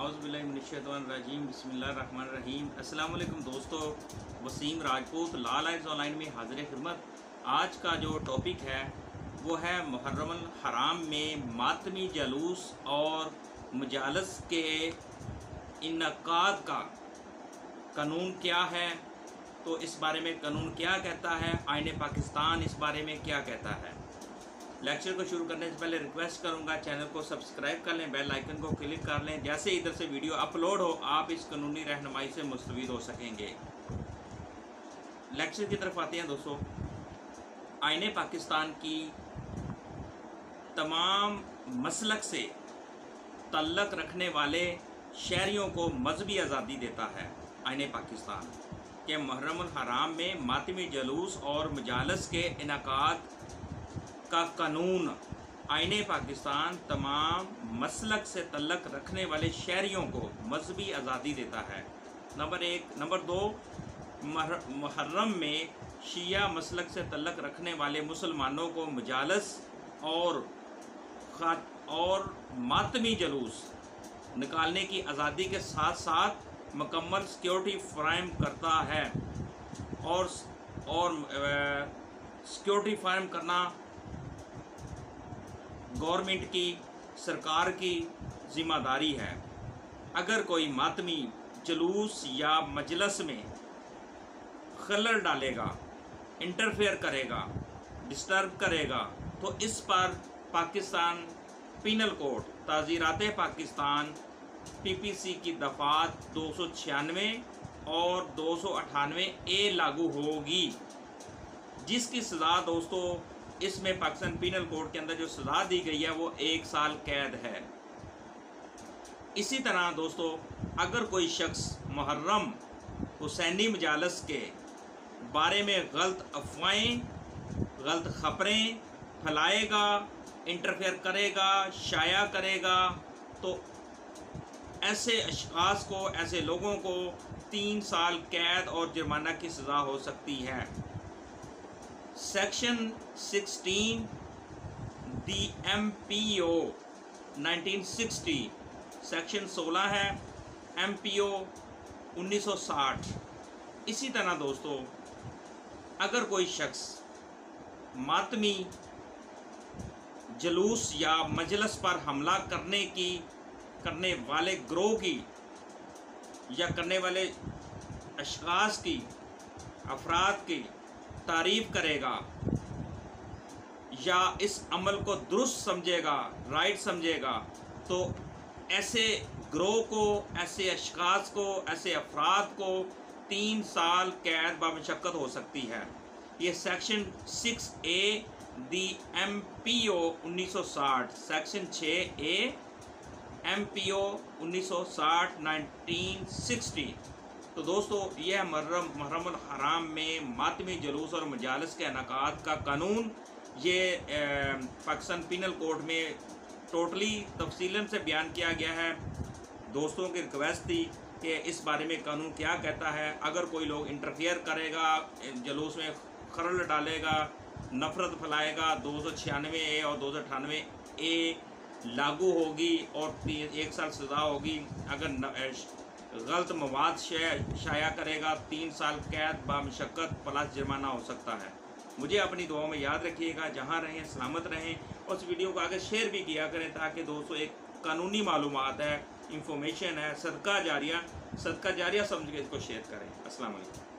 औज़ुबिल्लाहिमिनश्शैतानिर्रजीम बिस्मिल्लाहिर्रहमानिर्रहीम। अस्सलाम वालेकुम दोस्तों, वसीम राजपूत ला लाइव्स ऑनलाइन में हाजिर खिदमत। आज का जो टॉपिक है वो है मुहर्रमुल हराम में मातमी जलूस और मजालस के इनकाद का कानून क्या है। तो इस बारे में कानून क्या कहता है, आईने पाकिस्तान इस बारे में क्या कहता है। लेक्चर को शुरू करने से पहले रिक्वेस्ट करूंगा चैनल को सब्सक्राइब कर लें, बेल आइकन को क्लिक कर लें। जैसे इधर से वीडियो अपलोड हो आप इस कानूनी रहनुमाई से मुस्तफीद हो सकेंगे। लेक्चर की तरफ आते हैं दोस्तों। आईने पाकिस्तान की तमाम मसलक से तल्लक रखने वाले शहरियों को मजहबी आज़ादी देता है। आईने पाकिस्तान के मुहर्रमुल हराम में मातमी जलूस और मजालस के इनकाद का कानून आईने पाकिस्तान तमाम मसलक से तल्लक रखने वाले शहरियों को मजहबी आज़ादी देता है। नंबर 1। नंबर 2, मुहर्रम में शिया मसलक से तल्लक रखने वाले मुसलमानों को मजालस और मातमी जलूस निकालने की आज़ादी के साथ साथ मुकम्मल सिक्योरिटी फराहम करता है। और सिक्योरिटी फराहम करना गवर्नमेंट की, सरकार की ज़िम्मेदारी है। अगर कोई मातमी जलूस या मजलस में खलल डालेगा, इंटरफेयर करेगा, डिस्टर्ब करेगा तो इस पर पाकिस्तान पीनल कोड ताज़ीरात पाकिस्तान PPC की दफ़ात 296 और 298A लागू होगी, जिसकी सज़ा दोस्तों इसमें पाकिस्तान पीनल कोड के अंदर जो सज़ा दी गई है वो 1 साल कैद है। इसी तरह दोस्तों अगर कोई शख्स मुहर्रम हुसैनी मजालस के बारे में गलत अफवाहें, गलत खबरें फैलाएगा, इंटरफेयर करेगा, शाया करेगा तो ऐसे अशखास को, ऐसे लोगों को 3 साल कैद और जुर्माना की सज़ा हो सकती है। सेक्शन 16 दी MPO 1960 सेक्शन 16 है MPO 1960। इसी तरह दोस्तों अगर कोई शख्स मातमी जलूस या मजलस पर हमला करने वाले ग्रोह की या करने वाले अशखास की, अफराद की तारीफ करेगा या इस अमल को दुरुस्त समझेगा, राइट समझेगा तो ऐसे ग्रोह को, ऐसे अशखास को, ऐसे अफराद को 3 साल कैद बामुशक्कत हो सकती है। ये सेक्शन 6A दी MPO 1960, सेक्शन 6A MPO 1960 1960। तो दोस्तों यह मुहर्रमुल हराम में मातमी जलूस और मजालस के इनकाद का कानून, ये पाकिस्तान पीनल कोड में टोटली तफसीलन से बयान किया गया है। दोस्तों की रिक्वेस्ट थी कि इस बारे में कानून क्या कहता है। अगर कोई लोग इंटरफेयर करेगा, जलूस में खलल डालेगा, नफ़रत फैलाएगा, 296A और 298A लागू होगी और 1 साल सज़ा होगी। अगर गलत मवाद शाया करेगा 3 साल कैद बामुशक्कत प्लस जुर्माना हो सकता है। मुझे अपनी दुआओं में याद रखिएगा। जहाँ रहें सलामत रहें और इस वीडियो को आगे शेयर भी किया करें ताकि दोस्तों एक कानूनी मालूमात है, इंफॉर्मेशन है, सदका जारिया समझ के इसको शेयर करें। अस्सलाम वालेकुम।